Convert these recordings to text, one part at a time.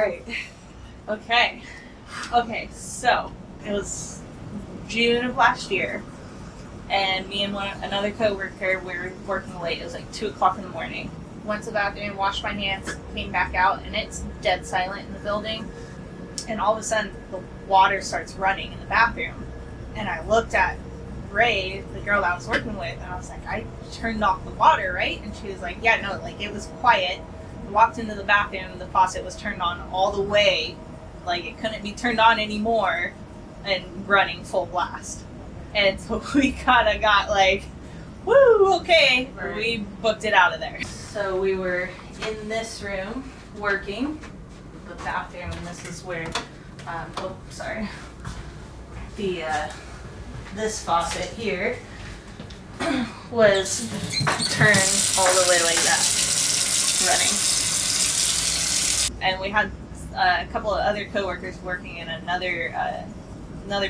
right. Okay, so it was June of last year, and me and another coworker, we were working late. It was like 2 o'clock in the morning. Went to the bathroom, washed my hands, came back out, and it's dead silent in the building. And all of a sudden, the water starts running in the bathroom. And I looked at Ray, the girl that I was working with, and I was like, I turned off the water, right? And she was like, yeah, no, like it was quiet. I walked into the bathroom, the faucet was turned on all the way, like it couldn't be turned on anymore, and running full blast. And so we kind of got like, woo, okay, right. We booked it out of there. So we were in this room working, the bathroom, and this is where, this faucet here was turned all the way like that, running. And we had a couple of other coworkers working in another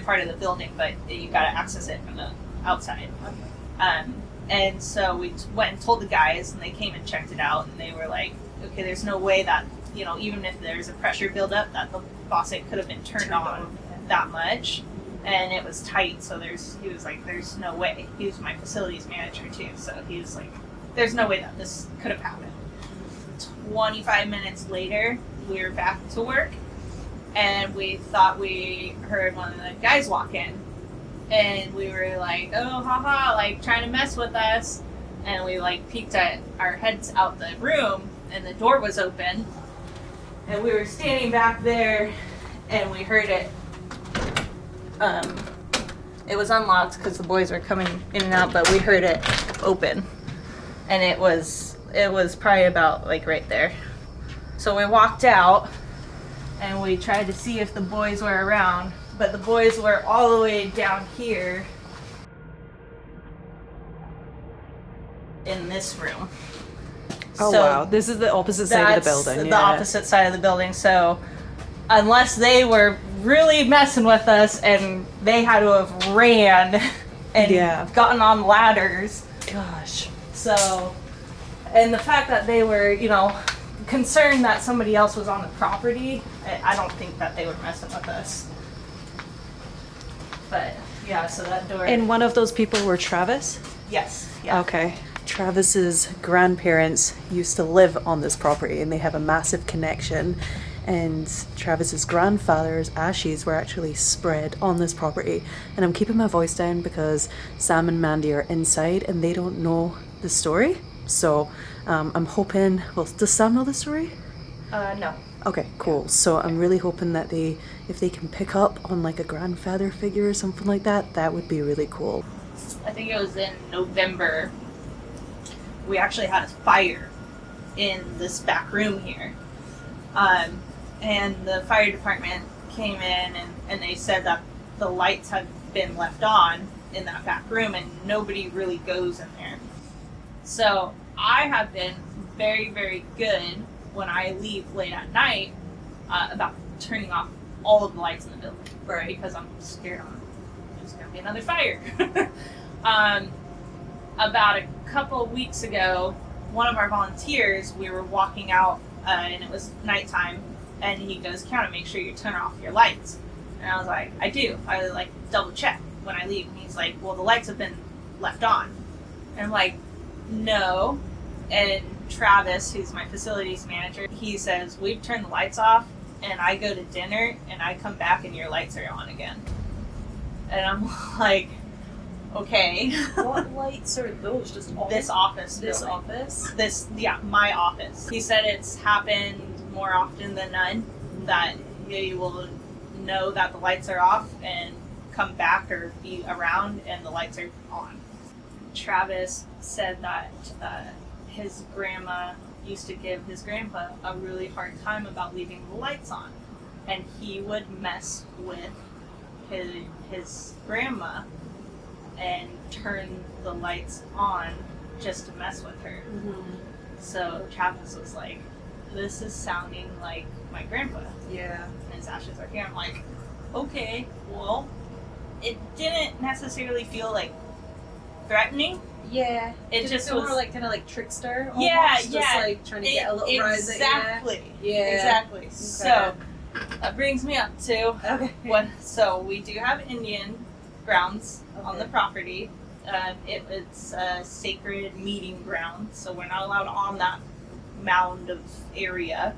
part of the building, but you got to access it from the outside. Okay. And so we went and told the guys, and they came and checked it out, and they were like, okay, there's no way that, you know, even if there's a pressure buildup, that the faucet could have been turned on that much. And it was tight, so he was like, there's no way. He was my facilities manager too, so he was like, there's no way that this could have happened. 25 minutes later, we were back to work, and we thought we heard one of the guys walk in, and we were like, oh, haha, like trying to mess with us. And we like peeked at our heads out the room, and the door was open, and we were standing back there, and we heard it. It was unlocked because the boys were coming in and out, but we heard it open, and it was probably about like right there. So we walked out, and we tried to see if the boys were around, but the boys were all the way down here in this room. Oh, so wow, this is the opposite side of the building. The opposite side of the building. So unless they were really messing with us, and they had to have ran and gotten on ladders. Gosh. So, and the fact that they were, you know, concerned that somebody else was on the property, I don't think that they were messing with us. But yeah, so that door. And one of those people were Travis? Yes. Yeah. Okay. Travis's grandparents used to live on this property, and they have a massive connection. And Travis's grandfather's ashes were actually spread on this property. And I'm keeping my voice down because Sam and Mandy are inside and they don't know the story. So I'm hoping, well, does Sam know the story? No. Okay, cool. So I'm really hoping that if they can pick up on like a grandfather figure or something like that, that would be really cool. I think it was in November. We actually had a fire in this back room here. And the fire department came in, and they said that the lights had been left on in that back room, and nobody really goes in there. So I have been very, very good when I leave late at night about turning off all of the lights in the building. Right. Because I'm scared there's going to be another fire. About a couple of weeks ago, one of our volunteers, we were walking out, and it was nighttime, and he goes, Kiana, make sure you turn off your lights. And I was like, I do. I like double check when I leave. And he's like, well, the lights have been left on. And I'm like, no. And Travis, who's my facilities manager, he says, we've turned the lights off, and I go to dinner, and I come back, and your lights are on again. And I'm like, okay. What lights are those? Just all this office. This building. office? My office. He said it's happened more often than none that you will know that the lights are off and come back or be around and the lights are on. Travis said that his grandma used to give his grandpa a really hard time about leaving the lights on, and he would mess with his grandma and turn the lights on just to mess with her. Mm-hmm. So Travis was like, this is sounding like my grandpa. Yeah. And his ashes are here. I'm like, okay, well, it didn't necessarily feel like threatening, Yeah. It Did just feel was more like kind of like trickster. Almost, yeah, just yeah. like trying to get a little rise at exactly. you. Yeah. Exactly. Okay. So that brings me up to Okay. so we do have Indian grounds on the Okay. property. It's a sacred meeting ground, so we're not allowed on that mound of area.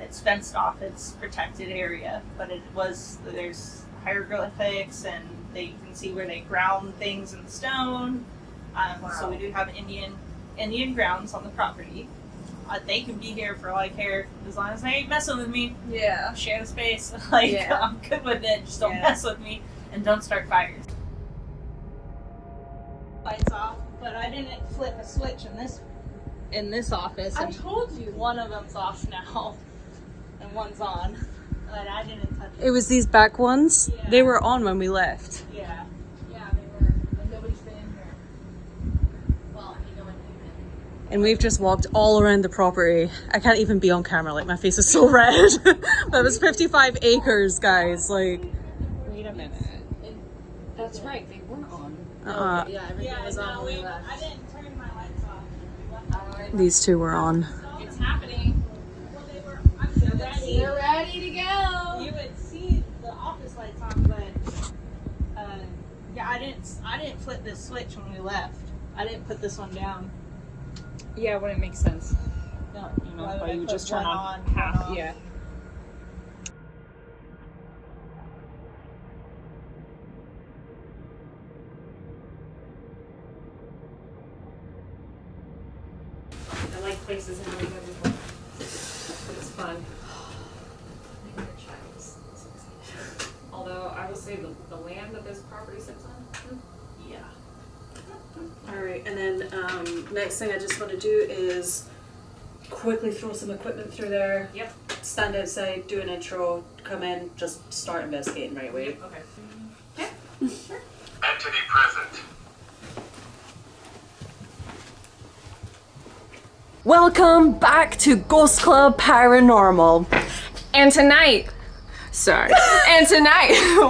It's fenced off, it's protected area, but there's hieroglyphics and you can see where they ground things in stone. So we do have Indian grounds on the property. They can be here for all I care, as long as they ain't messing with me. Yeah. Share the space. Yeah. I'm good with it. Just don't Yeah. mess with me and don't start fires. Lights off, but I didn't flip a switch in this office. I And told you. one of them's off now, and one's on, but I didn't touch It was these back ones. Yeah. They were on when we left. Yeah. Yeah, they were. And nobody's been in here. Well, you know what I mean. And we've just walked all around the property. I can't even be on camera, like my face is so red. That was 55 acres, guys. Like, Wait a minute. That's right. They weren't on. Yeah, everything Yeah, was on no, when we left. I didn't turn my lights off. these two were on. It's happening. Well, I'm ready. They're ready to go. You would see the office lights on, but yeah, I didn't flip this switch when we left. I didn't put this one down. Yeah, wouldn't make sense. No, You know, why would why I you would put just turn one on one half. off? Yeah. I like places in New England before. It's fun. Although I will say the land that this property sits on. Yeah. All right, and then next thing I just want to do is quickly throw some equipment through there. Yep. Stand outside, do an intro, come in, just start investigating right away. Okay. Entity present. Welcome back to Ghost Club Paranormal. And tonight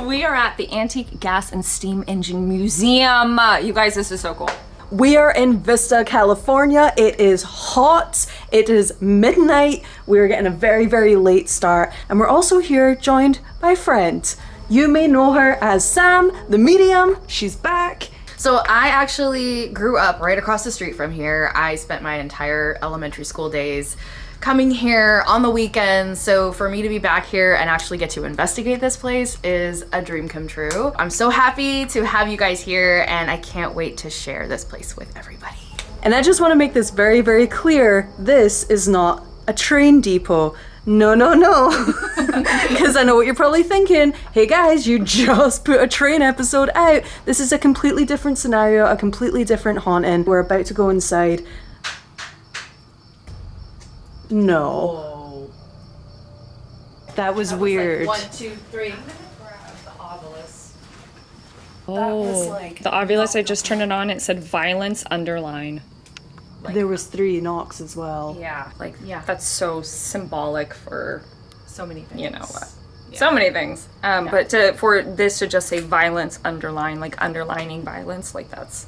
we are at the Antique Gas and Steam Engine Museum. You guys, this is so cool. We are in Vista, California. It is hot. It is midnight. We're getting a very, very late start. And we're also here joined by a friend. You may know her as Sam, the medium. She's back. So I actually grew up right across the street from here. I spent my entire elementary school days coming here on the weekends. So for me to be back here and actually get to investigate this place is a dream come true. I'm so happy to have you guys here, and I can't wait to share this place with everybody. And I just want to make this very, very clear. This is not a train depot. No, no, no. Because I know what you're probably thinking. Hey guys, you just put a train episode out. This is a completely different scenario, a completely different haunting. We're about to go inside. No. That was weird. 1, 2, 3. The obelisk. The obelisk, I just turned it on. It said violence underline. There was 3 knocks as well. Yeah, like Yeah. that's so symbolic for So many things. you know what. So many things. But for this to just say violence underline, like underlining violence, like that's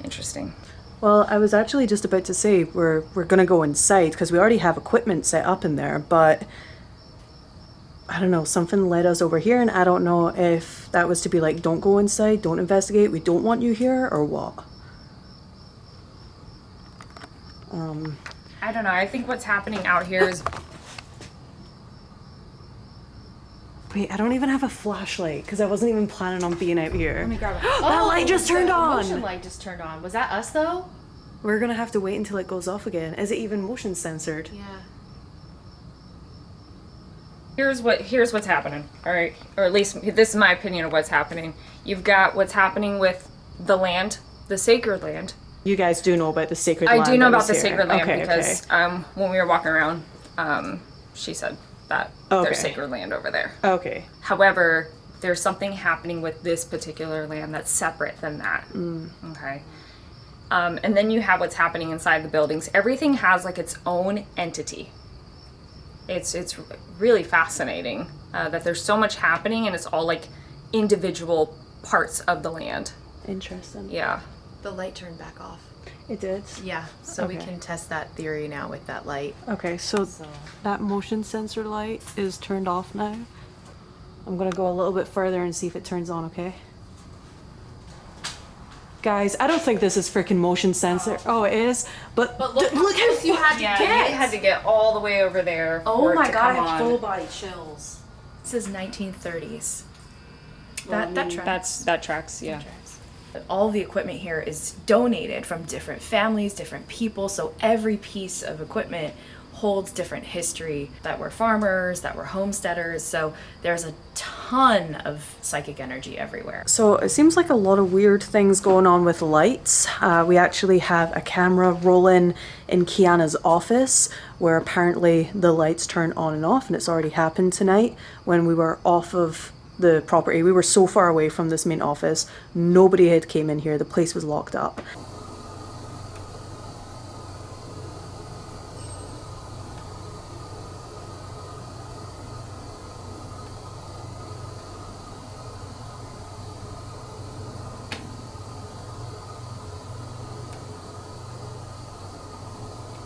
interesting. Well, I was actually just about to say we're gonna go inside because we already have equipment set up in there, but I don't know, something led us over here, and I don't know if that was to be like, don't go inside, don't investigate, we don't want you here, or what. I don't know. I think what's happening out here is Wait, I don't even have a flashlight because I wasn't even planning on being out here. Let me grab it. That light just turned the on. motion light just turned on. Was that us though? We're gonna have to wait until it goes off again. Is it even motion censored? Yeah. here's what's happening. All right, or at least this is my opinion of what's happening. You've got what's happening with the land, the sacred land. You guys do know about the sacred land. I do know that about was the here. sacred land Okay, because when we were walking around, she said that Okay. there's sacred land over there. Okay. However, there's something happening with this particular land that's separate than that. Okay. And then you have what's happening inside the buildings. Everything has like its own entity. It's really fascinating that there's so much happening and it's all like individual parts of the land. Interesting. Yeah. The light turned back off. It did? Yeah, so we Okay. can test that theory now with that light. Okay, so that motion sensor light is turned off now. I'm gonna go a little bit further and see if it turns on, okay? Guys, I don't think this is freaking motion sensor. Oh, it is? But look how close you had to Yeah, get. you had to get all the way over there. Oh for it my to god, I come have on. full body chills. This is 1930s. That tracks. That tracks, yeah. All the equipment here is donated from different families, different people, so every piece of equipment holds different history, that we're farmers, that we're homesteaders, so there's a ton of psychic energy everywhere. so it seems like a lot of weird things going on with lights. We actually have a camera rolling in Kiana's office where apparently the lights turn on and off, and it's already happened tonight when we were off of the property. We were so far away from this main office, nobody had came in here, the place was locked up.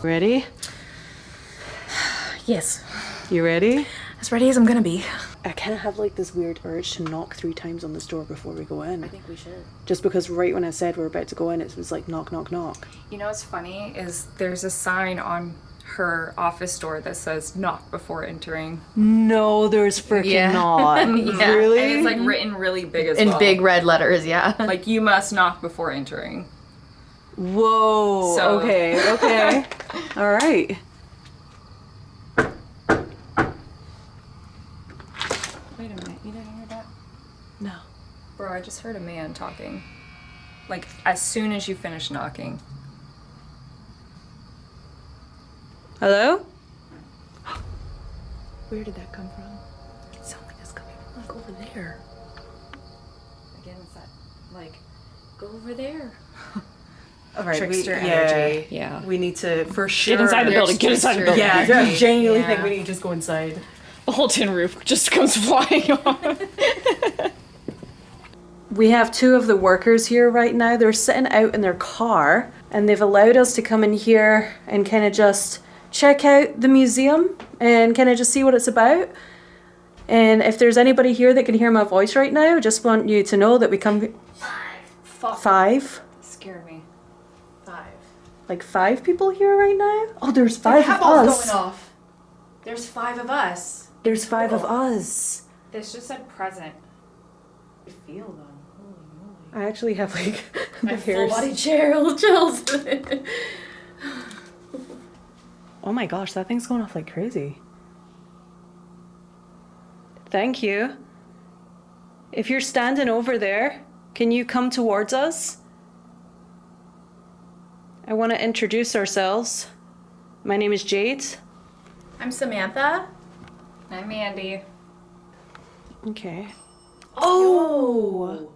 Ready? Yes, You ready? as ready as I'm gonna be. I kind of have like this weird urge to knock 3 times on this door before we go in. I think we should. Just because right when I said we're about to go in, it was like knock, knock, knock. You know what's funny is there's a sign on her office door that says knock before entering. No, there's freaking Yeah. not. Yeah. Really? And it's like written really big as In well. big red letters, yeah. Like you must knock before entering. Whoa. So- Okay. Okay. All right. Wait a minute, you didn't hear that? No. Bro, I just heard a man talking. Like as soon as you finish knocking. Hello? Where did that come from? It sounded like it's coming from like over there. Again, it's that like go over there. All right. Trickster energy. Yeah. We need to for sure. Get inside the building. Get inside the building. Yeah, I genuinely Yeah. think we need to just go inside. The whole tin roof just comes flying off. We have 2 of the workers here right now. They're sitting out in their car and they've allowed us to come in here and kind of just check out the museum and kind of just see what it's about. And if there's anybody here that can hear my voice right now, I just want you to know that we come... Fuck. 5? Scared me. 5. Like 5 people here right now? Oh, there's 5 of us. going off. There's 5 of us. There's 5 of us. This just said present. I feel them. I actually have like the Full hairs. body chills. Oh my gosh, that thing's going off like crazy. Thank you. If you're standing over there, can you come towards us? I want to introduce ourselves. My name is Jade. I'm Samantha. I'm Mandy. Okay. Oh!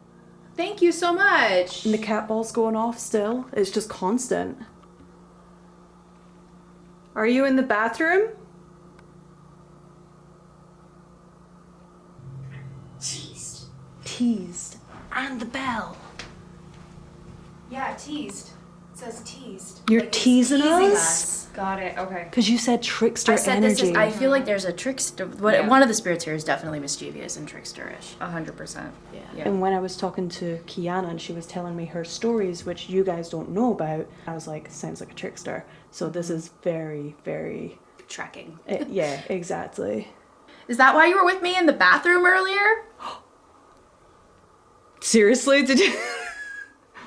Thank you so much. And the cat ball's going off still. It's just constant. Are you in the bathroom? Teased. Teased. And the bell. Yeah, teased. It says teased. You're Like it's teasing teasing us? Got it. Okay. Because you said trickster I said energy. this is. I feel like there's a trickster. Yeah. One of the spirits here is definitely mischievous and tricksterish. 100%. Yeah. Yeah. And when I was talking to Kiana and she was telling me her stories, which you guys don't know about, I was like, sounds like a trickster. So this is very, very... Tracking. yeah, exactly. Is that why you were with me in the bathroom earlier? Seriously? Did you...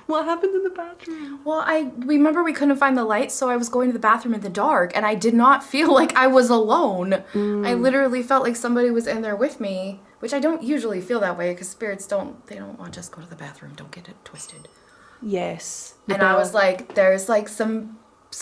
What happened in the bathroom? Well, I remember we couldn't find the lights, so I was going to the bathroom in the dark, and I did not feel like I was alone. I literally felt like somebody was in there with me, which I don't usually feel that way because spirits don't want to just go to the bathroom. Don't get it twisted. Yes. And I was like, there's like some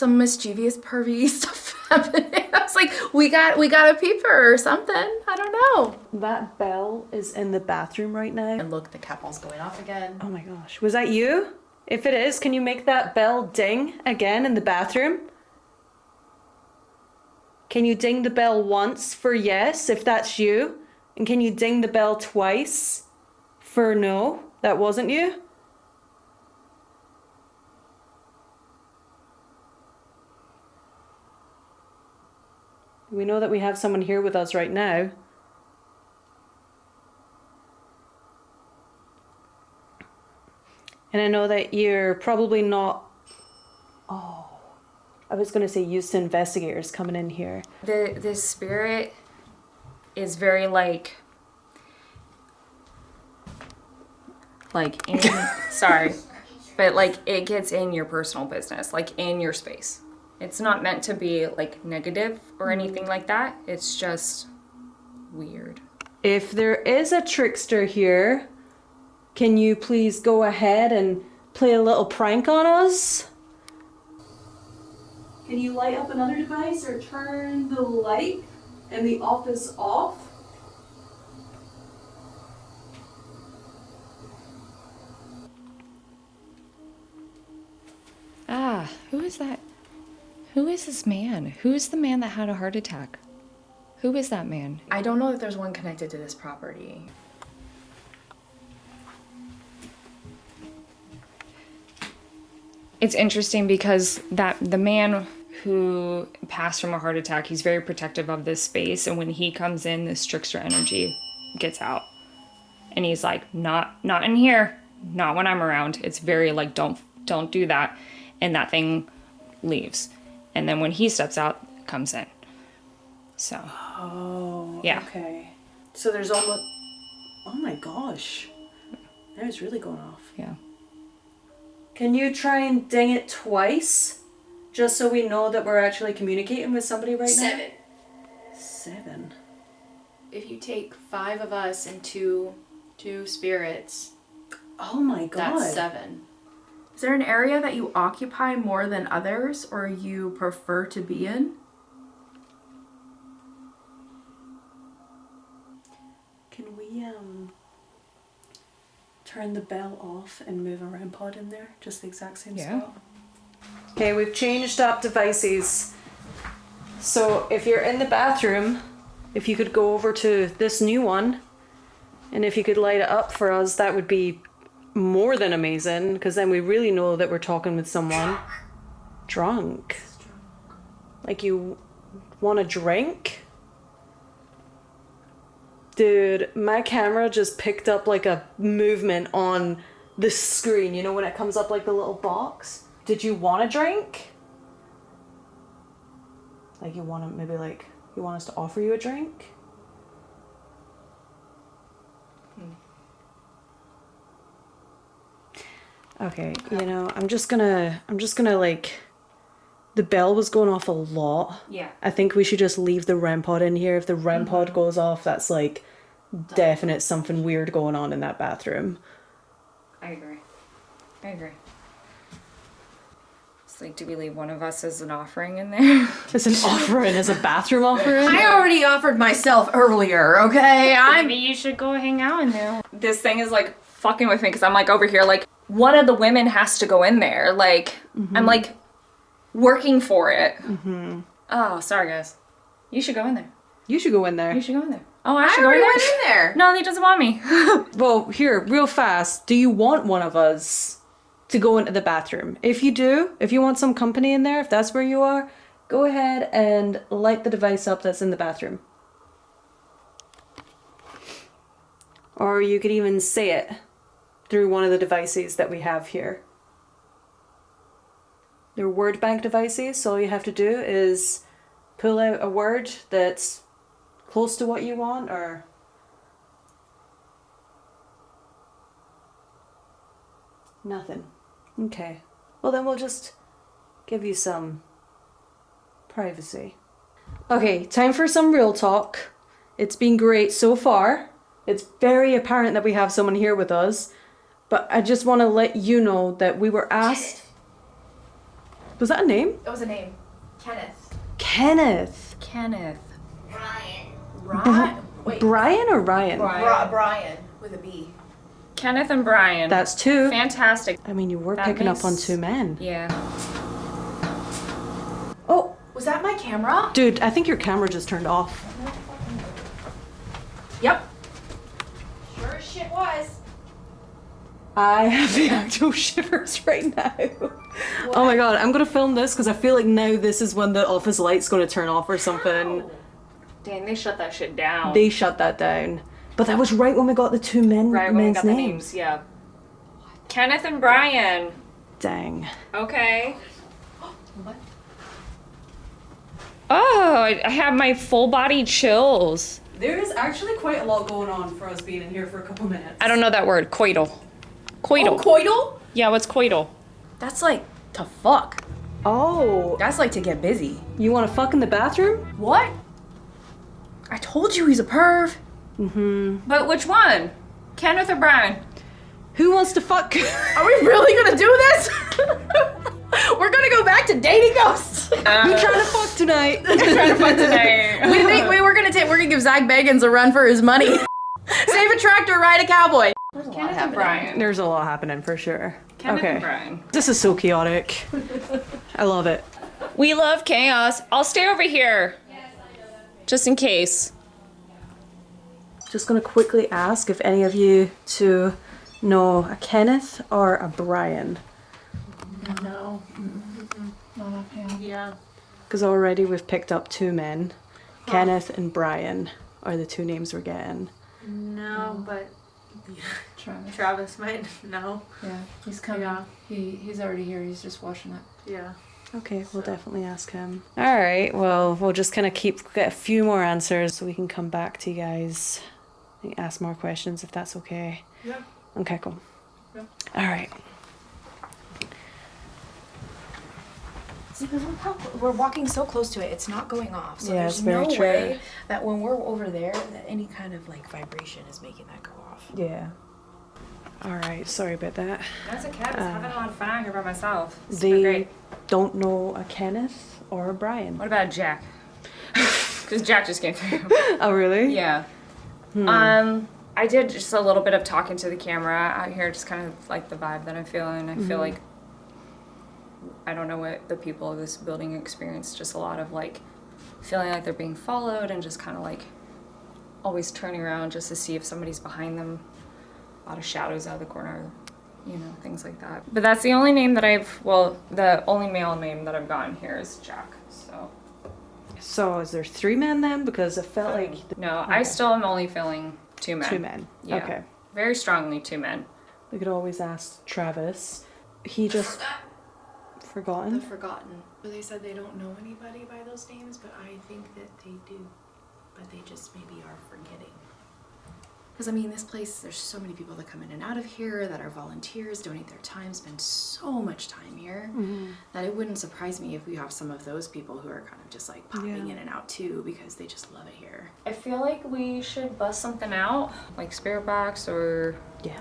mischievous pervy stuff happening. I was like, we got a peeper or something. I don't know. That bell is in the bathroom right now. And look, the cat ball's going off again. Oh my gosh. Was that you? If it is, can you make that bell ding again in the bathroom? Can you ding the bell once for yes, if that's you? And can you ding the bell twice for no, that wasn't you? We know that we have someone here with us right now. And I know that you're probably not... Oh, I was going to say used to investigators coming in here. The spirit is very like in, sorry, but like it gets in your personal business, like in your space. It's not meant to be like negative or anything like that. It's just weird. If there is a trickster here, can you please go ahead and play a little prank on us? Can you light up another device or turn the light in the office off? Ah, who is that? Who is this man? Who is the man that had a heart attack? Who is that man? I don't know if there's one connected to this property. It's interesting because the man who passed from a heart attack, he's very protective of this space, and when he comes in, this trickster energy gets out. And he's like, not in here, not when I'm around. It's very like, don't do that. And that thing leaves. And then when he steps out, it comes in. So. Oh, yeah. Okay. So there's almost... Oh my gosh. That was really going off. Yeah. Can you try and ding it twice? Just so we know that we're actually communicating with somebody right now? 7. If you take 5 of us and two spirits, Oh my god. that's 7. Is there an area that you occupy more than others or you prefer to be in? Can we turn the bell off and move a REM pod in there? Just the exact same Yeah. spot? Okay, we've changed up devices. So if you're in the bathroom, if you could go over to this new one, and if you could light it up for us, that would be more than amazing, because then we really know that we're talking with someone drunk. Like, you want a drink? Dude, my camera just picked up like a movement on the screen, you know, when it comes up like the little box. Did you want a drink? Like, you want to maybe like, you want us to offer you a drink? Okay, you know, I'm just gonna like, the bell was going off a lot. Yeah. I think we should just leave the REM pod in here. If the REM pod goes off, that's like definite something weird going on in that bathroom. I agree. It's like, do we leave one of us as an offering in there? As an offering, as a bathroom offering? I already offered myself earlier, okay? Maybe you should go hang out in there. This thing is like fucking with me because I'm like over here, like one of the women has to go in there. Like, I'm like working for it. Oh, sorry guys. You should go in there. You should go in there. You should go in there. Oh, I should go in already there? went in there. No, he doesn't want me. Well, here, real fast, do you want one of us to go into the bathroom? If you do, if you want some company in there, if that's where you are, go ahead and light the device up that's in the bathroom. Or you could even say it through one of the devices that we have here. They're word bank devices, so all you have to do is pull out a word that's close to what you want, or... Nothing. Okay. Well, then we'll just give you some privacy. Okay, time for some real talk. It's been great so far. It's very apparent that we have someone here with us, but I just want to let you know that we were asked... Was that a name? That was a name. Kenneth. Kenneth. Kenneth. Wait. Brian or Ryan? Brian with a B. Kenneth and Brian. That's 2. Fantastic. I mean, you were That picking up makes- on 2 men. Yeah. Oh, Was that my camera? dude, I think your camera just turned off. Yep. Sure as shit was. I have the actual shivers right now. Oh my god, I'm gonna film this because I feel like now this is when the office light's gonna turn off or something. Dang, they shut that shit down. They shut that down. But that was right when we got the two men's when we got the names. names, yeah. Kenneth and Brian. Dang. Okay. Oh, I have my full body chills. There is actually quite a lot going on for us being in here for a couple minutes. I don't know that word. Coital. Coital. Oh, coital? Yeah, what's coital? That's like to fuck. Oh, That's like to get busy. you want to fuck in the bathroom? What? I told you he's a perv. But which one? Kenneth or Brian? Who wants to fuck? Are we really gonna do this? We're gonna go back to dating ghosts. Who trying to fuck tonight? Trying to fuck tonight. We're gonna give Zach Bagans a run for his money. Save a tractor, ride a cowboy. Kenneth and Brian. There's a lot happening for sure. Kenneth Okay. and Brian. This is so chaotic. I love it. We love chaos. I'll stay over here. Just in case. Just gonna quickly ask if any of you two know a Kenneth or a Brian. No. Not offhand. Yeah. Because already we've picked up two men. Kenneth and Brian are the two names we're getting. No, but Travis. Travis might know. Yeah, he's coming. Yeah. He's already here. He's just watching it. Yeah. Okay, we'll definitely ask him. All right, well, we'll just kind of get a few more answers so we can come back to you guys and ask more questions if that's okay. Yeah. Okay, cool. Yeah. All right. See, because we're walking so close to it, it's not going off. So Yeah, there's it's very no true. way that when we're over there, that any kind of like vibration is making that go off. Yeah. All right, sorry about that. That's okay. I was having a lot of fun out here by myself. It's They great. don't know a Kenneth or a Brian. What about Jack? Because Jack just came through. Oh, really? Yeah. I did just a little bit of talking to the camera out here, just kind of like the vibe that I'm feeling. I feel like, I don't know what the people of this building experience, just a lot of like feeling like they're being followed and just kind of like always turning around just to see if somebody's behind them. A lot of shadows out of the corner, you know, things like that. But that's the only name that the only male name that I've gotten here is Jack, so. So is there three men then? Because it felt like No, I still am only feeling two men. two men. Yeah. Okay. Very strongly two men. We could always ask Travis. He just forgotten. The Forgotten. But they said they don't know anybody by those names, but I think that they do. But they just maybe are forgetting. Because I mean, this place, there's so many people that come in and out of here that are volunteers, donate their time, spend so much time here, that it wouldn't surprise me if we have some of those people who are kind of just like popping in and out too, because they just love it here. I feel like we should bust something out, like spirit box or Yeah.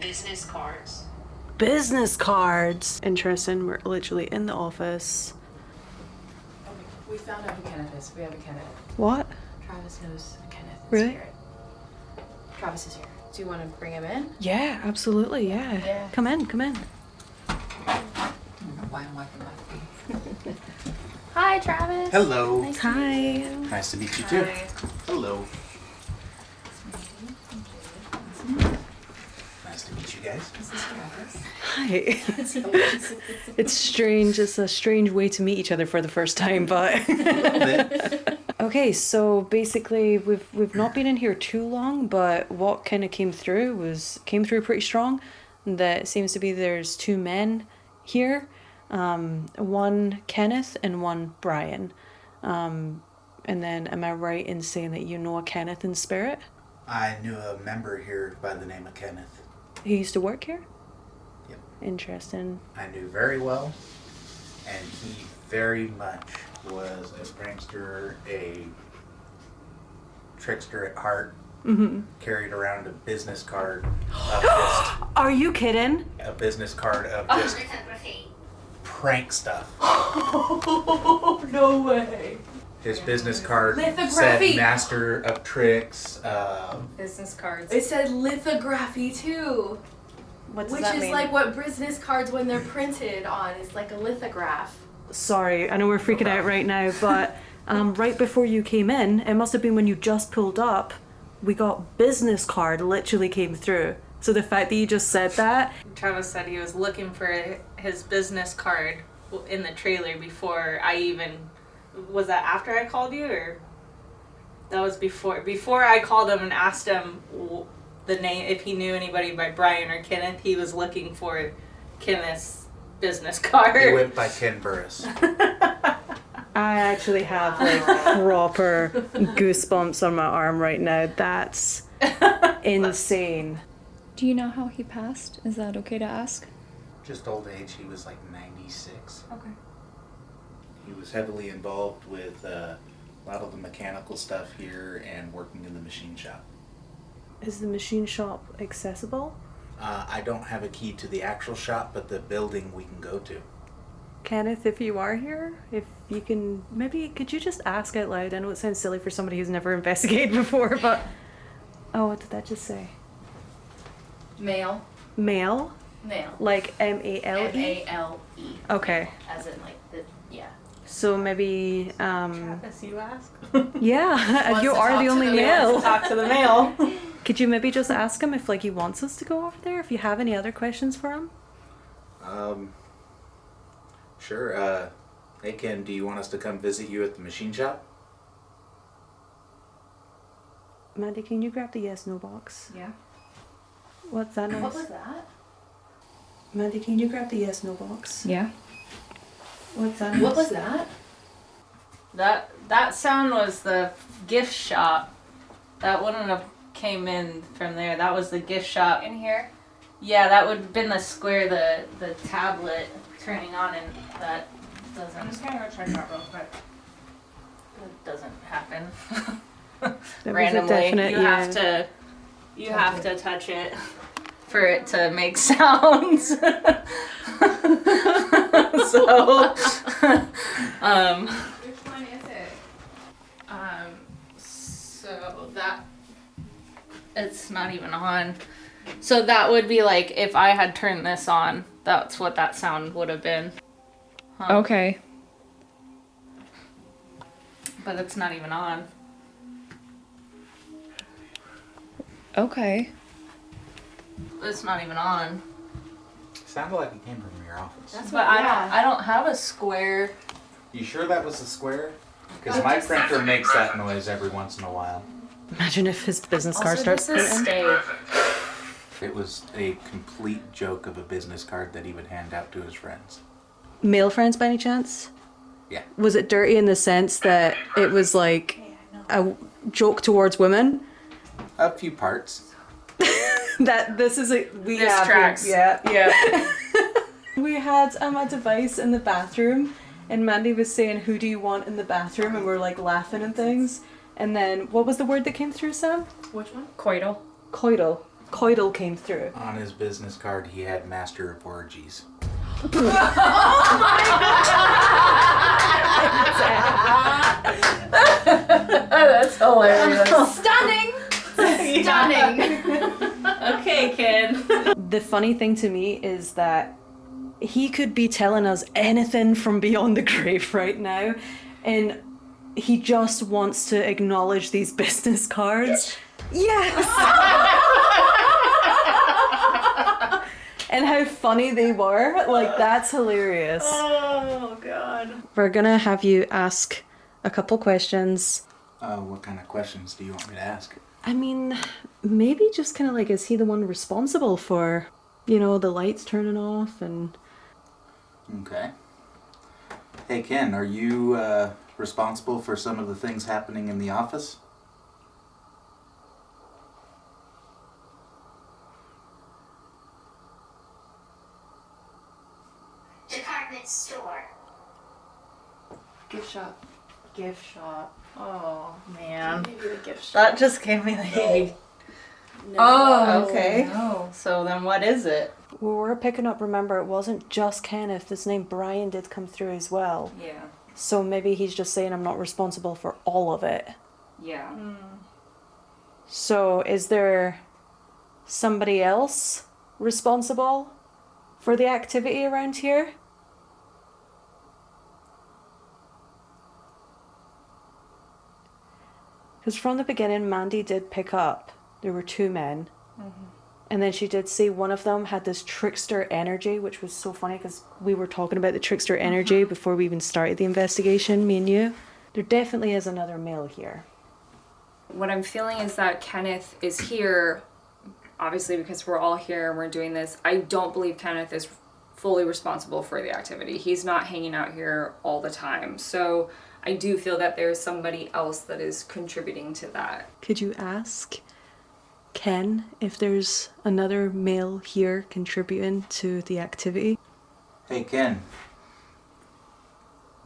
Business cards. Business cards. Interesting. We're literally in the office. We found out who Kenneth is. We have a Kenneth. What? Travis knows Kenneth is Really? here. Travis is here. Do you want to bring him in? Yeah, absolutely. Yeah. Yeah. Come in. Come in. Why am I wiping my feet? Hi, Travis. Hello. Hi. Nice to meet you too. Hello. Nice to meet you guys. This is Travis. Hi. It's strange. It's a strange way to meet each other for the first time, but. A little bit. Okay, so basically we've not been in here too long, but what kind of came through pretty strong. That it seems to be there's two men here, one Kenneth and one Brian. And then am I right in saying that you know a Kenneth in spirit? I knew a member here by the name of Kenneth. He used to work here? Yep. Interesting. I knew very well, and he very much was a prankster, a trickster at heart. Carried around a business card of just Are you kidding? a business card of just prank stuff. No way. His business card Lithography. said master of tricks. business cards. It said lithography too, What which is like what business cards when they're printed on is like a lithograph. Sorry, I know we're freaking out right now, but right before you came in, it must have been when you just pulled up, we got business card literally came through. So the fact that you just said that, Travis said he was looking for his business card in the trailer before I even... Was that after I called you, or... That was before I called him and asked him the name, if he knew anybody by Brian or Kenneth. He was looking for Kenneth's business card. He went by Ken Burris. I actually have like proper goosebumps on my arm right now. That's insane. Do you know how he passed? Is that okay to ask? Just old age. He was like 96. Okay. He was heavily involved with a lot of the mechanical stuff here and working in the machine shop. Is the machine shop accessible? I don't have a key to the actual shop, but the building we can go to. Kenneth, if you are here, if you can, maybe could you just ask out loud? I know it sounds silly for somebody who's never investigated before, but... Oh, what did that just say? Male. Male? Male. Like M-A-L-E? M-A-L-E. Okay. As in like the, yeah. So maybe, Travis, you ask? yeah, Wants you to are talk the to only the male. Talk to the mail. Could you maybe just ask him if like he wants us to go over there? If you have any other questions for him? Sure. Hey Ken, do you want us to come visit you at the machine shop? Mandy, can you grab the yes/no box? Yeah. What's that noise? What was that? Mandy, can you grab the yes/no box? Yeah. What's that noise? What was that? That sound was the gift shop. That wouldn't have came in from there. That was the gift shop. In here? Yeah, that would have been the square, the tablet turning on, and that doesn't... I'm just gonna go check that real quick. That doesn't happen. That was a Randomly. definite You yeah. have to touch it for it to make sounds. So, Which one is it? so that it's not even on. So that would be like if I had turned this on, that's what that sound would have been. Okay. But it's not even on. Okay. It's not even on. Sounded like it came from your office. But I don't have a square. You sure that was the square? Because my printer makes that noise every once in a while. Imagine if his business card Also, starts this is beeping. stayed. It was a complete joke of a business card that he would hand out to his friends. Male friends by any chance? Yeah. Was it dirty in the sense that it was like a joke towards women? A few parts. That this is a we This have tracks. yeah. Yeah. We had a device in the bathroom, and Mandy was saying, "Who do you want in the bathroom?" And we're like laughing and things. And then what was the word that came through, Sam? Which one? Coital. Coital. Coital came through. On his business card, he had master of orgies. That's hilarious. Stunning! Stunning! Okay, kid. The funny thing to me is that he could be telling us anything from beyond the grave right now, and he just wants to acknowledge these business cards. Yes! And how funny they were. Like, that's hilarious. Oh, God. We're gonna have you ask a couple questions. What kind of questions do you want me to ask? I mean, maybe just kind of like, is he the one responsible for, you know, the lights turning off and... Okay. Hey Ken, are you responsible for some of the things happening in the office? Department store. Gift shop. Gift shop. Oh, man. Maybe the gift shop. That just gave me the... Oh, okay. So then what is it? We were picking up, remember, it wasn't just Kenneth. This name Brian did come through as well. Yeah. So maybe he's just saying I'm not responsible for all of it. Yeah. So is there somebody else responsible for the activity around here? Because from the beginning, Mandy did pick up there were two men. And then she did say one of them had this trickster energy, which was so funny because we were talking about the trickster energy before we even started the investigation, me and you. There definitely is another male here. What I'm feeling is that Kenneth is here, obviously because we're all here and we're doing this. I don't believe Kenneth is fully responsible for the activity. He's not hanging out here all the time. So I do feel that there's somebody else that is contributing to that. Could you ask Ken if there's another male here contributing to the activity? Hey, Ken.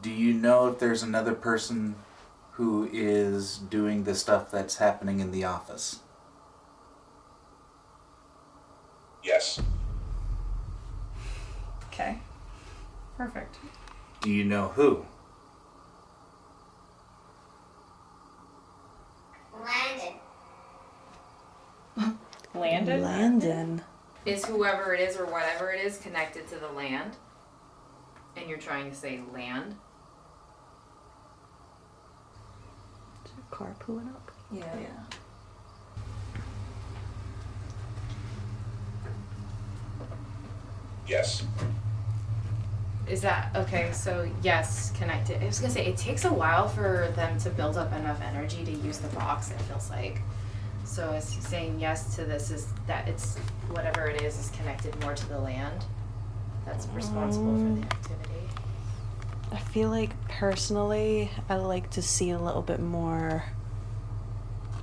Do you know if there's another person who is doing the stuff that's happening in the office? Yes. Okay. Perfect. Do you know who? Landon. Landon. Is whoever it is or whatever it is connected to the land? And you're trying to say land? Is your car pulling up? Yeah. Yes. Is that okay? So yes, connected. I was gonna say it takes a while for them to build up enough energy to use the box. It feels like. So is he saying yes to this? Is that it's whatever it is connected more to the land that's responsible for the activity? I feel like personally, I like to see a little bit more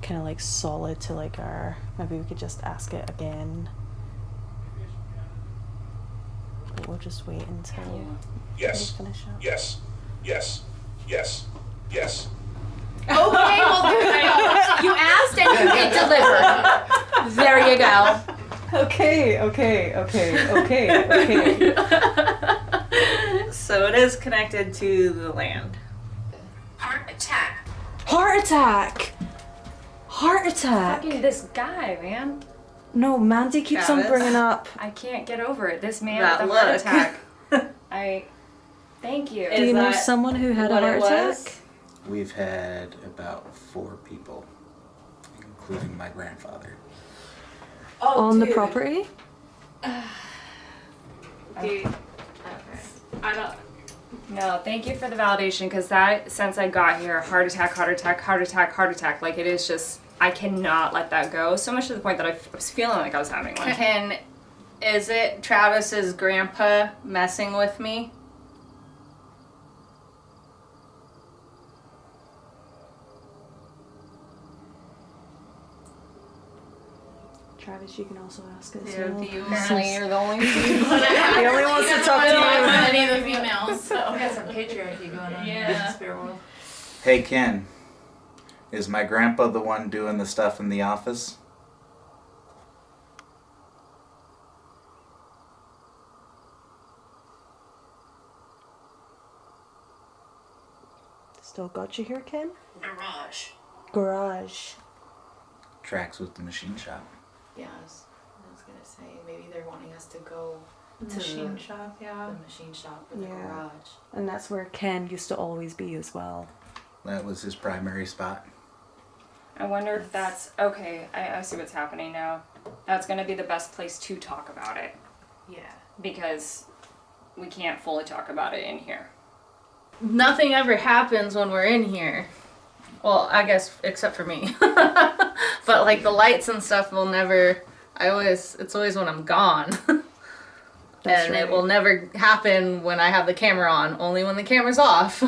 kind of like solid to like our, maybe we could just ask it again. But we'll just wait until Yes. we finish up. Yes. Yes. Yes. Yes. Okay, well there you go. You asked and it delivered. There you go. Okay. So it is connected to the land. Heart attack. Heart attack! Heart attack! Fucking this guy, man. No, Mandy keeps on Travis. bringing up. I can't get over it. This man That with the heart look. attack. Thank you. Do you know that someone who had a what heart it attack? was? We've had about 4 people, including my grandfather. On the property? Dude, I don't. No, thank you for the validation because that since I got here, heart attack, heart attack, heart attack, heart attack. Like it is just, I cannot let that go. So much to the point that I was feeling like I was having one. Is it Travis's grandpa messing with me? Travis, you can also ask us. Apparently you're the only The only ones to talk to you. any of the females. So we got some patriarchy going on here in the spirit world. Hey, Ken. Is my grandpa the one doing the stuff in the office? Still got you here, Ken? Garage. Garage. Tracks with the machine shop. Yeah, I was gonna say maybe they're wanting us to go to Machine the, shop, yeah. the machine shop or the Yeah. garage. And that's where Ken used to always be as well. That was his primary spot. I wonder if that's okay. I see what's happening now. That's going to be the best place to talk about it Yeah. because we can't fully talk about it in here. Nothing ever happens when we're in here. Well, I guess except for me. But like the lights and stuff will never. It's always when I'm gone. That's and right. it will never happen when I have the camera on. Only when the camera's off.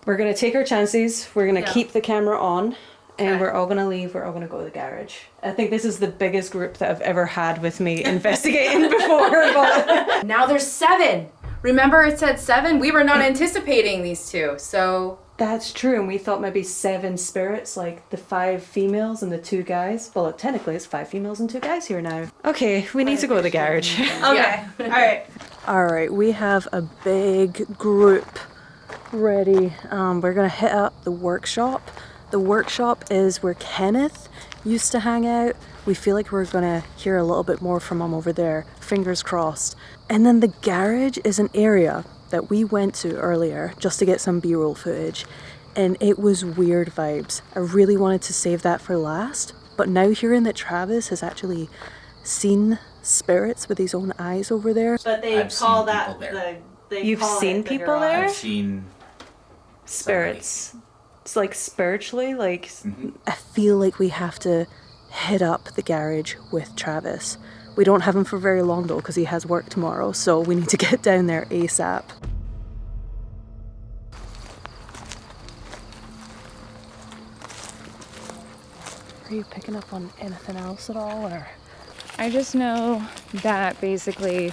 We're gonna take our chances. We're gonna Yeah. keep the camera on, and Okay. we're all gonna leave. We're all gonna go to the garage. I think this is the biggest group that I've ever had with me investigating before. But Now there's 7. Remember it said 7? We were not anticipating these 2. So that's true, and we thought maybe 7 spirits, like the 5 females and the 2 guys. Well, technically, it's 5 females and 2 guys here now. Okay, we need to go to the garage. Okay. All right. All right, we have a big group ready. We're gonna hit up the workshop. The workshop is where Kenneth used to hang out. We feel like we're gonna hear a little bit more from him over there. Fingers crossed. And then the garage is an area that we went to earlier just to get some B-roll footage, and it was weird vibes. I really wanted to save that for last, but now hearing that Travis has actually seen spirits with his own eyes over there. But they I've call seen that people there. You've seen people there? I've seen Spirits. It's like spiritually, like... Mm-hmm. I feel like we have to hit up the garage with Travis. We don't have him for very long though, because he has work tomorrow, so we need to get down there ASAP. Are you picking up on anything else at all, or? I just know that basically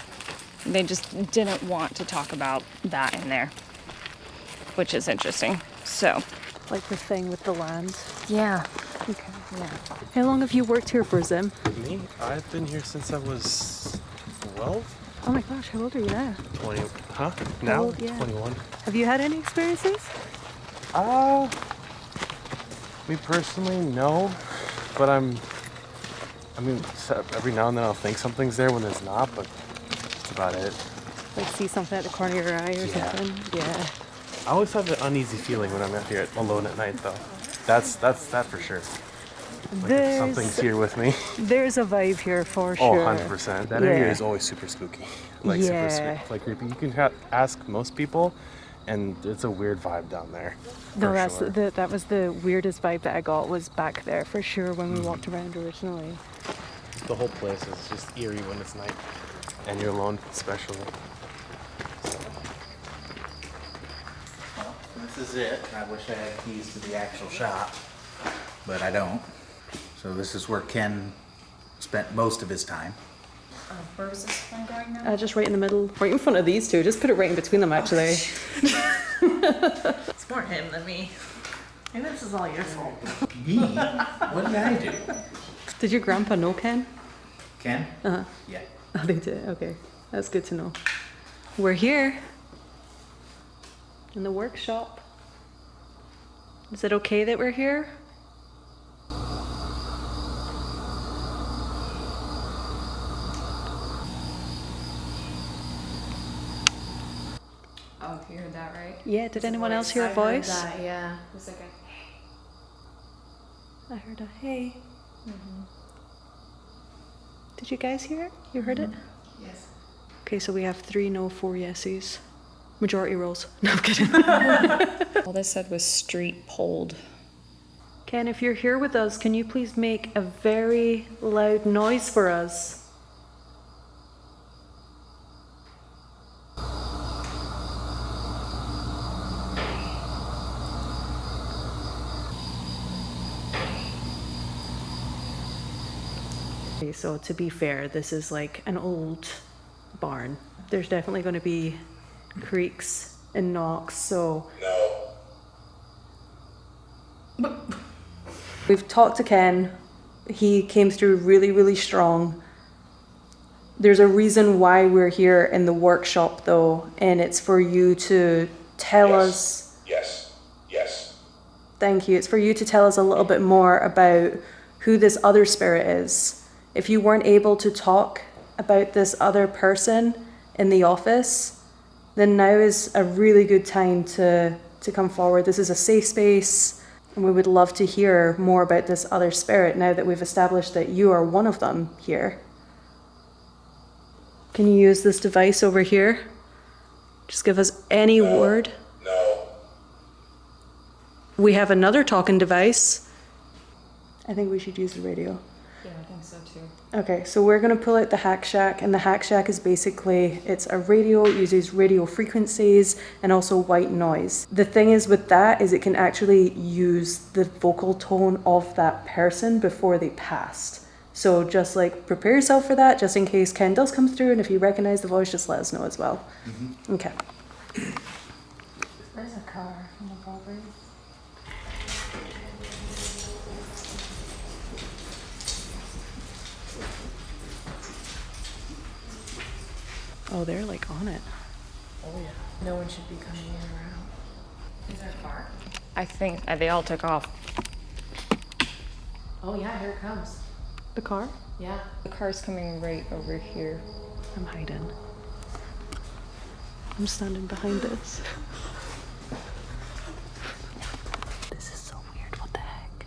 they just didn't want to talk about that in there, which is interesting. So, Like the thing with the land? yeah. Okay. Yeah. How long have you worked here for, Zim? Me? I've been here since I was 12? Oh my gosh, how old are you now? 20. Huh? Now? old? Yeah. 21. Have you had any experiences? Me personally, no. But every now and then I'll think something's there when there's not, but that's about it. Like see something at the corner of your eye or Yeah. something? Yeah. I always have an uneasy feeling when I'm out here alone at night, though. That's that for sure. Like if something's here with me. There's a vibe here for Oh, sure. 100%. That area Yeah. is always super spooky. Like Yeah. super like creepy. You can ask most people, and it's a weird vibe down there. No, for that's sure. that was the weirdest vibe that I got was back there for sure when we walked around originally. The whole place is just eerie when it's night, and you're alone, especially. This is it. I wish I had keys to the actual shop, but I don't. So this is where Ken spent most of his time. Where was this one going now? Just right in the middle, right in front of these two. Just put it right in between them, actually. It's more him than me. Maybe this is all your fault. Me? What did I do? Did your grandpa know Ken? Ken? Uh-huh. Yeah. Oh, they did. Okay, that's good to know. We're here in the workshop. Is it okay that we're here? Oh, you heard that right? Yeah. Did anyone else hear a voice? Yeah. It was like a I heard a hey. Did you guys hear it? You heard it? Yes. Okay, so we have 3 no, 4 yeses. Majority rules. No, I'm kidding. All they said was street pulled. Ken, if you're here with us, can you please make a very loud noise for us? Okay, so to be fair, this is like an old barn. There's definitely going to be creaks and knocks, so... No. We've talked to Ken. He came through really, really strong. There's a reason why we're here in the workshop, though, and it's for you to tell us... Yes. Yes. Thank you. It's for you to tell us a little bit more about who this other spirit is. If you weren't able to talk about this other person in the office, then now is a really good time to come forward. This is a safe space, and we would love to hear more about this other spirit now that we've established that you are one of them here. Can you use this device over here? Just give us any word. No. We have another talking device. I think we should use the radio. Yeah, I think so too. Okay, so we're gonna pull out the Hack Shack, and the Hack Shack is basically, it's a radio, it uses radio frequencies and also white noise. The thing is with that is it can actually use the vocal tone of that person before they passed. So just like prepare yourself for that, just in case Ken does come through, and if you recognize the voice, just let us know as well. Okay. There's a car on the property. Oh, they're like on it. Oh yeah. No one should be coming in or out. Is there a car? I think they all took off. Oh yeah, here it comes. The car? Yeah. The car's coming right over here. I'm hiding. I'm standing behind this. This is so weird. What the heck?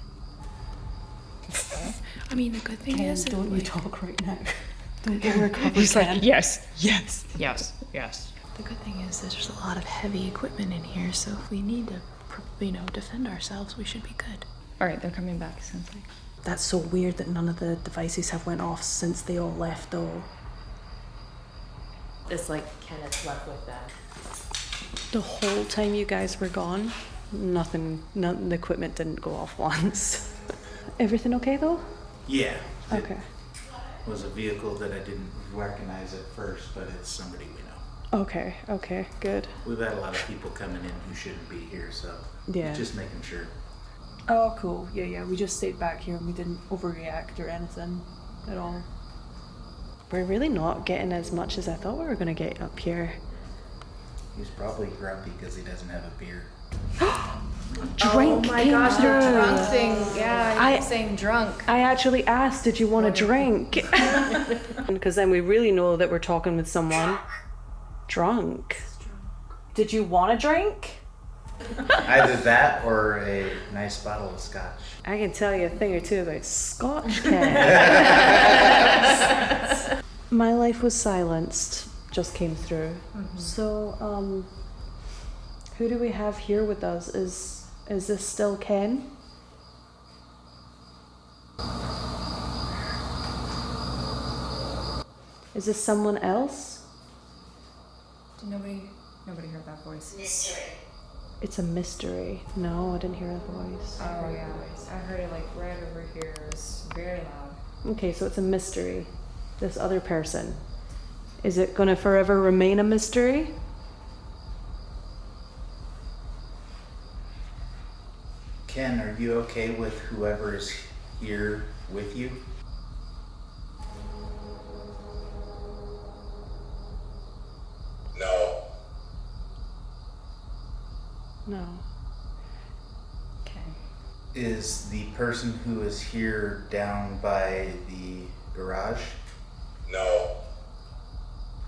I mean, the good thing Ken, is, don't you talk right now. Don't get recovered, Ken. Yes, yes. the good thing is there's a lot of heavy equipment in here, so if we need to, defend ourselves, we should be good. All right, they're coming back, Sensei. That's so weird that none of the devices have went off since they all left, though. It's like Kenneth's left with them. The whole time you guys were gone, nothing, the equipment didn't go off once. Everything okay, though? Yeah. Okay. It was a vehicle that I didn't recognize at first, but it's somebody we know. Okay, good. We've had a lot of people coming in who shouldn't be here, so Yeah. just making sure. Oh, cool. Yeah, we just stayed back here and we didn't overreact or anything at all. We're really not getting as much as I thought we were going to get up here. He's probably grumpy because he doesn't have a beer. Drink Oh my came gosh, the through. drunk thing. Yeah, I keep saying drunk. I actually asked, did you want a drink? Because then we really know that we're talking with someone drunk. Did you want a drink? Either that or a nice bottle of scotch. I can tell you a thing or two about Scotch, Ken. My life was silenced, just came through. So, who do we have here with us? Is this still Ken? Is this someone else? Did nobody heard that voice? Mystery. It's a mystery. No, I didn't hear a voice. Oh yeah, I heard it like right over here. It was very loud. Okay, so it's a mystery. This other person. Is it gonna forever remain a mystery? Ken, are you okay with whoever is here with you? No. No. Okay. Is the person who is here down by the garage? No.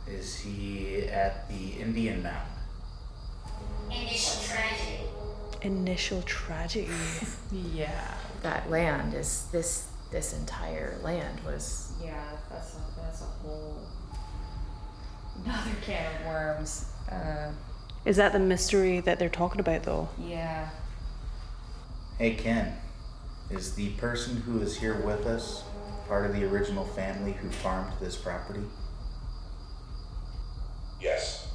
Is he at the Indian Mound? Initial tragedy. Initial tragedy. Yeah. That land is this entire land was Yeah, that's a whole another can of worms. Is that the mystery that they're talking about, though? Yeah. Hey Ken, is the person who is here with us part of the original family who farmed this property? Yes.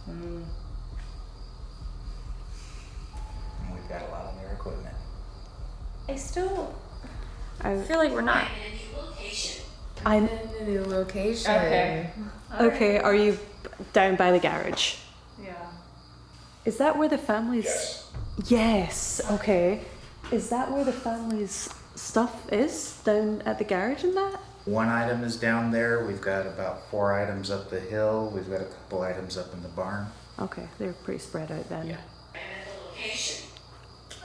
And we've got a lot of their equipment. I still I feel like we're not. I'm in a new location. I'm in a new location. Okay. okay. Are you down by the garage? Yeah. Is that where the family's? Yes. Yes. Okay. Is that where the family's stuff is? Down at the garage and that? One item is down there. We've got about 4 items up the hill. We've got a couple items up in the barn. Okay, they're pretty spread out then. Yeah. I'm at the location.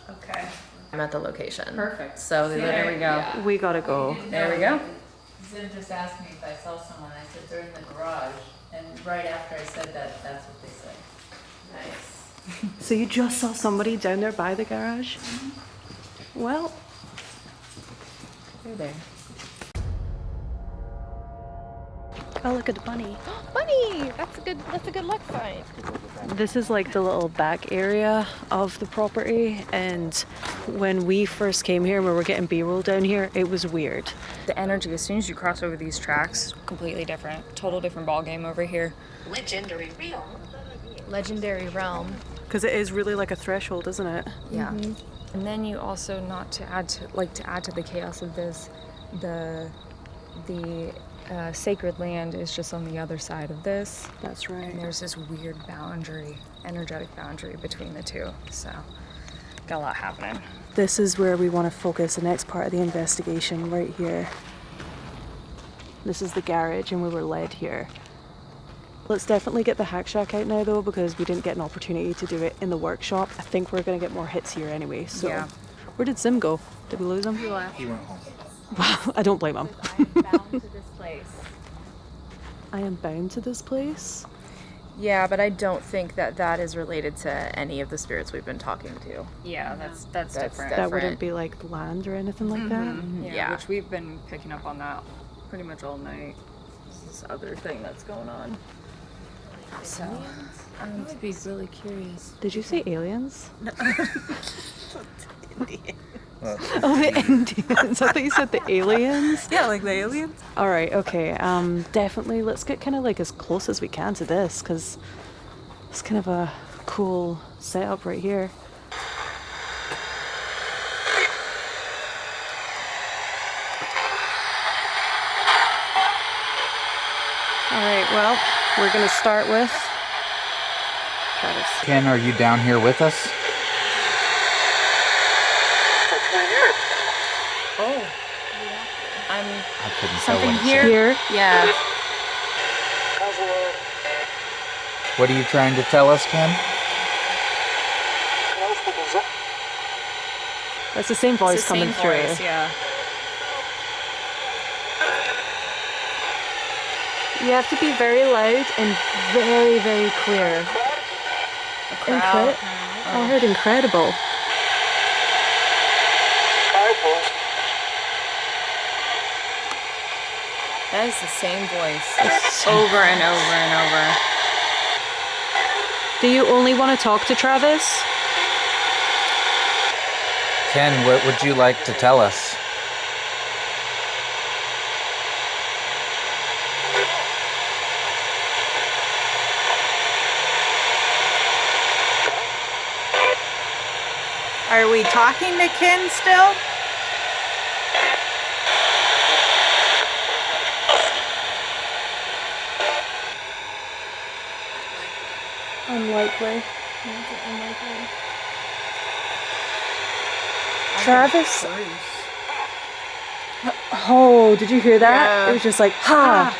Okay. I'm at the location. Perfect. So There we go. We gotta go. There we go. Zim just asked me if I saw someone. I said they're in the garage, and right after I said that, that's what they said. Nice. So you just saw somebody down there by the garage? Well, They're there. oh look at the bunny. Bunny! That's a good luck sign. This is like the little back area of the property, and when we first came here and we were getting B-roll down here, it was weird. The energy as soon as you cross over these tracks, completely different. Total different ball game over here. Legendary realm. Legendary realm. Because it is really like a threshold, isn't it? Yeah. And then you also, not to add to the chaos of this, the sacred land is just on the other side of this. That's right. And there's this weird boundary, energetic boundary between the two. So, got a lot happening. This is where we want to focus the next part of the investigation, right here. This is the garage, and we were led here. Let's definitely get the hack shack out now, though, because we didn't get an opportunity to do it in the workshop. I think we're going to get more hits here anyway. So, Yeah. Where did Sim go? Did we lose him? He went home. Well, I don't blame him. I'm bound to this place. I am bound to this place. Yeah, but I don't think that is related to any of the spirits we've been talking to. Yeah, that's different. That wouldn't be like land or anything like that? Yeah, which we've been picking up on that pretty much all night. This other thing that's going on. So, I would be really curious. Did you say aliens? No. Oh, the Indians. I thought you said the aliens. Yeah, like the aliens. All right, okay. Definitely, let's get kind of like as close as we can to this, because it's kind of a cool setup right here. All right, well, we're going to start with Travis. Ken, are you down here with us? oh, I couldn't tell something what it here. said. Yeah. What are you trying to tell us, Ken? That's the same voice It's the coming same through. voice, yeah. You have to be very loud and very, very clear. I heard incredible. That is the same voice over and over and over. Do you only want to talk to Travis? Ken, what would you like to tell us? Are we talking to Ken still? Unlikely. Travis? Oh, did you hear that? Yeah. It was just like, ha!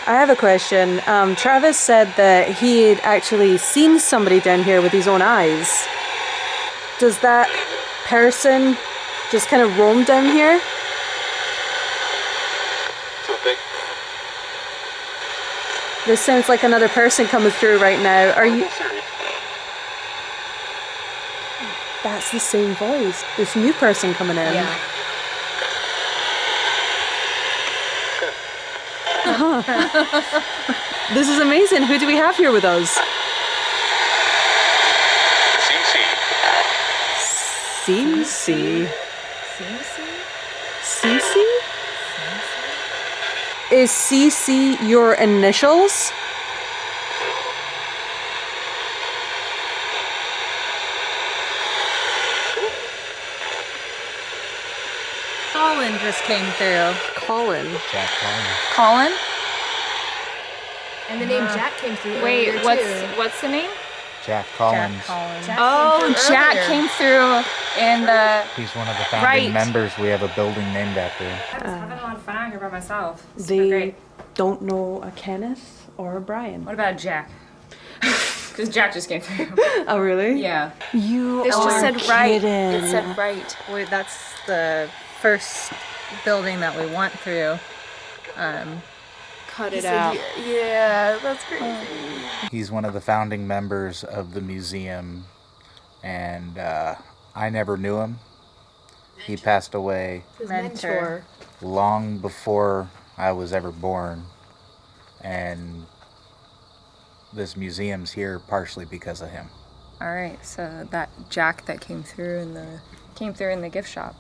I have a question. Travis said that he had actually seen somebody down here with his own eyes. Does that person just kind of roam down here? This sounds like another person coming through right now. Are you... That's the same voice. This new person coming in. Yeah. This is amazing. Who do we have here with us? Cece. Cece? Is CC your initials? Colin just came through. Colin. Jack Collins. Colin? And the name Jack came through. Wait, earlier, too. what's the name? Jack Collins. Jack Oh, came through Jack earlier. came through in the. He's one of the founding Right. members. We have a building named after him. I was having a lot of fun out here by myself. It's They super great. don't know a Kenneth or a Brian. What about Jack? Because Jack just came through. Oh, really? Yeah. You This just are said right. kidding. It said right. Wait, that's the first building that we went through. Cut it out. Yeah, that's crazy. He's one of the founding members of the museum, and I never knew him. He passed away His Mentor. long before I was ever born, and this museum's here partially because of him. All right. So that Jack that came through in the gift shop.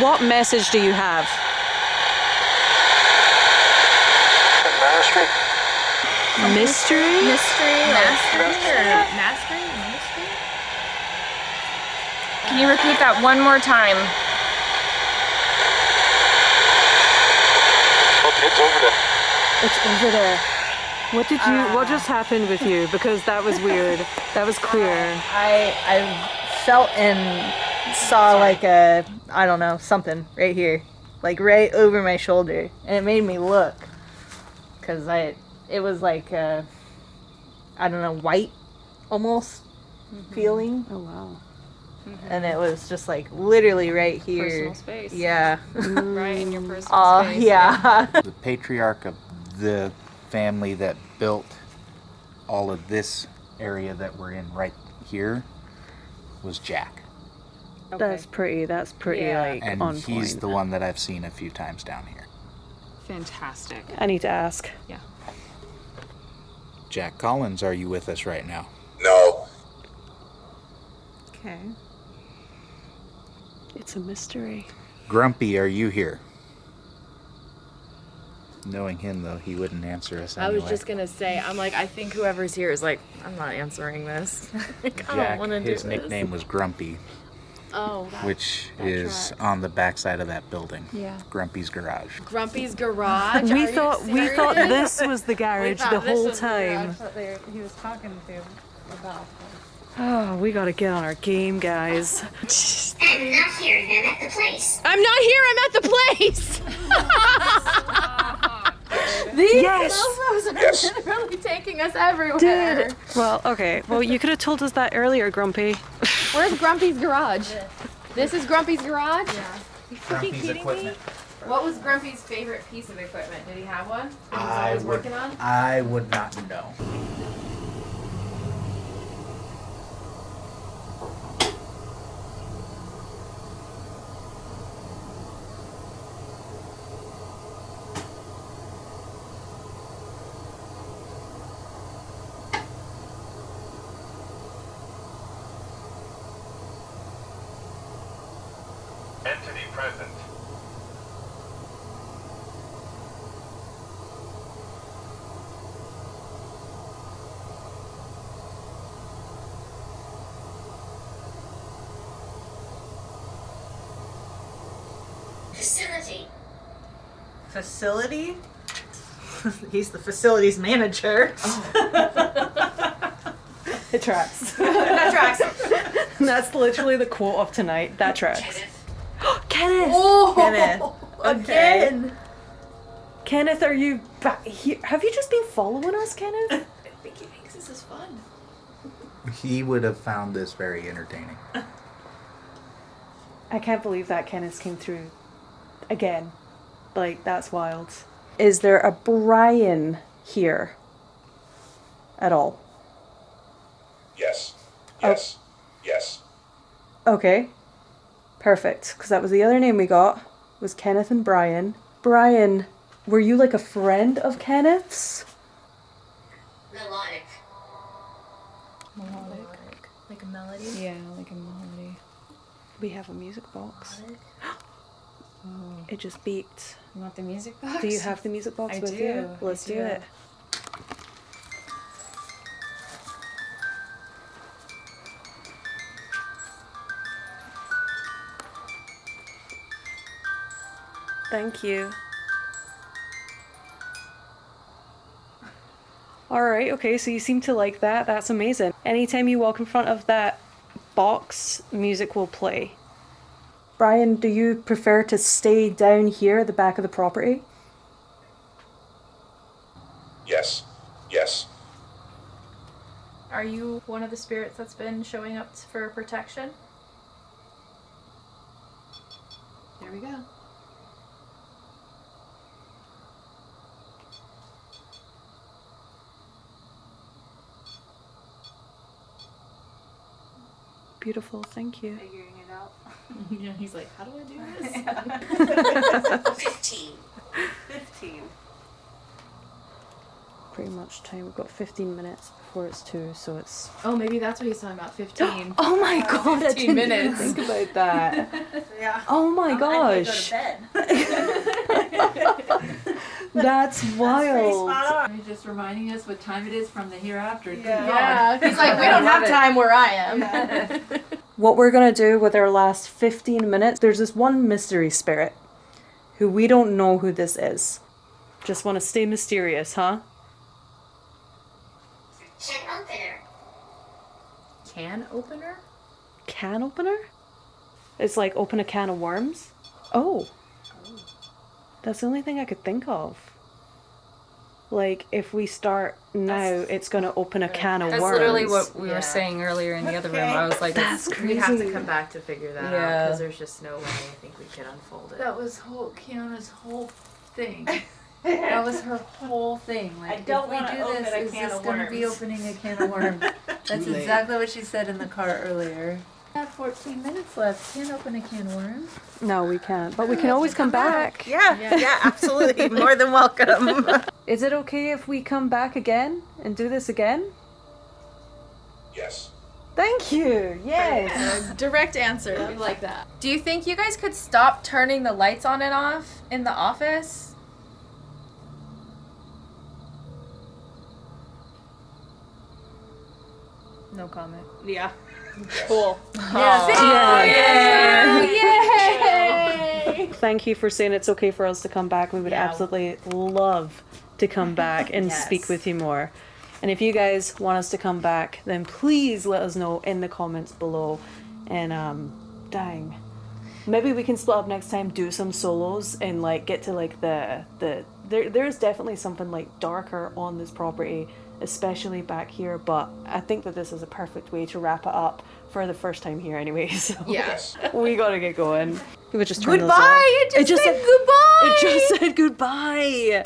What message do you have? Mystery? Mystery. Mastery? Can you repeat that one more time? It's over there. What did you? What just happened with you? Because that was weird. That was queer. I felt and saw like a, I don't know, something right here. Like right over my shoulder. And it made me look. Because it was like, I don't know, white almost feeling. Oh wow. And it was just like literally right here. Personal space. Yeah. Right in your personal Oh, space. yeah. The patriarch of the family that built all of this area that we're in right here was Jack. That's pretty like And on he's point. the one that I've seen a few times down here. Fantastic. I need to ask. Yeah. Jack Collins, are you with us right now? No. Okay. It's a mystery. Grumpy, are you here? Knowing him, though, he wouldn't answer us anyway. I was just gonna say, I'm like, I think whoever's here is like, I'm not answering this. Like, I don't Jack, want to do his this. nickname was Grumpy, Oh, which that is tracks. on the backside of that building. Yeah. Grumpy's garage. Grumpy's garage. We Are thought you we thought serious? this was the garage thought the this whole was the time. garage He was talking to about. Oh, we gotta get on our game, guys. I'm not here, I'm at the place. I'm not here. I'm at the place. These Yes! mofos are Yes. literally taking us everywhere. Dude. Well, okay. Well, you could have told us that earlier, Grumpy. Where's Grumpy's garage? This is Grumpy's garage? Yeah. Grumpy's equipment. What was Grumpy's favorite piece of equipment? Did he have one that he was I always would, working on? I would not know. Entity present. Facility. Facility? He's the facilities manager. It tracks. That tracks. That's literally the quote of tonight. That tracks. Kenneth! Oh, Kenneth. again. Kenneth, are you back here? Have you just been following us, Kenneth? I think he thinks this is fun. He would have found this very entertaining. I can't believe that Kenneth came through again. Like, that's wild. Is there a Brian here at all? Yes. Yes. Yes. Okay. Perfect. Because that was the other name we got, was Kenneth and Brian. Brian, were you like a friend of Kenneth's? Melodic. Like a melody? Yeah, like a melody. We have a music box. Oh. It just beeped. You want the music box? Do you have the music box I with do. you? Let's I do do. it. Thank you. Alright, okay, so you seem to like that. That's amazing. Anytime you walk in front of that box, music will play. Brian, do you prefer to stay down here at the back of the property? Yes. Yes. Are you one of the spirits that's been showing up for protection? There we go. Beautiful, thank you. Figuring it out. Yeah, he's like, how do I do this? 15. 15. Pretty much time. We've got 15 minutes before it's 2, so it's... Oh, maybe that's what he's talking about. 15. Oh my god, I 15 didn't even minutes. think about that. Yeah. Oh my I might go gosh. to bed. That's wild. Are you just reminding us what time it is from the hereafter? Good Yeah. Yeah, he's like, we don't have time where I am. What we're gonna do with our last 15 minutes, there's this one mystery spirit who we don't know who this is. Just want to stay mysterious, huh? Can opener. Can opener? Can opener? It's like open a can of worms? Oh. That's the only thing I could think of. Like, if we start now, it's gonna open a can of That's worms. literally what we Yeah. were saying earlier in the other room. I was like, That's We'd have to crazy. come back to figure that out Yeah. because there's just no way I think we could unfold it. That was Kiana's whole thing. That was her whole thing. Like, I don't if we wanna do open this, a is can this of going to be worms. opening a can of worms? That's Too late. exactly what she said in the car earlier. We have 14 minutes left. Can't open a can of worms. No, we can't. But we can always come back. Yeah, absolutely. More than welcome. Is it okay if we come back again and do this again? Yes. Thank you. Yes. Direct answer. We like that. Do you think you guys could stop turning the lights on and off in the office? No comment. Yeah. Cool. Yay! Thank you for saying it's okay for us to come back. We would absolutely love to come back and speak with you more. And if you guys want us to come back, then please let us know in the comments below. And dang, maybe we can split up next time, do some solos, and like get to like there's definitely something like darker on this property, especially back here. But I think that this is a perfect way to wrap it up for the first time here, anyway. So Yes. we gotta get going. We would just turn those off. Goodbye! It just said goodbye! It just said goodbye.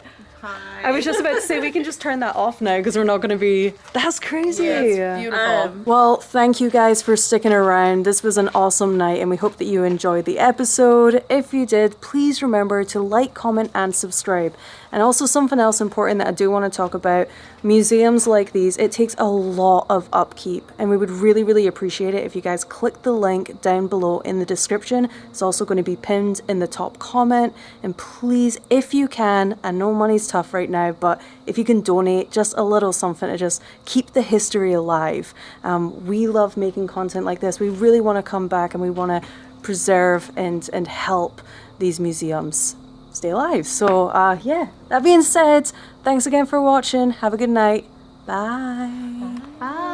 I was just about to say we can just turn that off now because we're not going to be. That's crazy. Yeah, it's beautiful. Well, thank you guys for sticking around. This was an awesome night and we hope that you enjoyed the episode. If you did, please remember to like, comment, and subscribe. And also something else important that I do want to talk about. Museums like these, it takes a lot of upkeep, and we would really, really appreciate it if you guys click the link down below in the description. It's also going to be pinned in the top comment. And please, if you can, I know money's tough right now, but if you can donate just a little something to just keep the history alive. We love making content like this. We really want to come back and we want to preserve and help these museums stay alive. So yeah, that being said, thanks again for watching. Have a good night. Bye. Bye.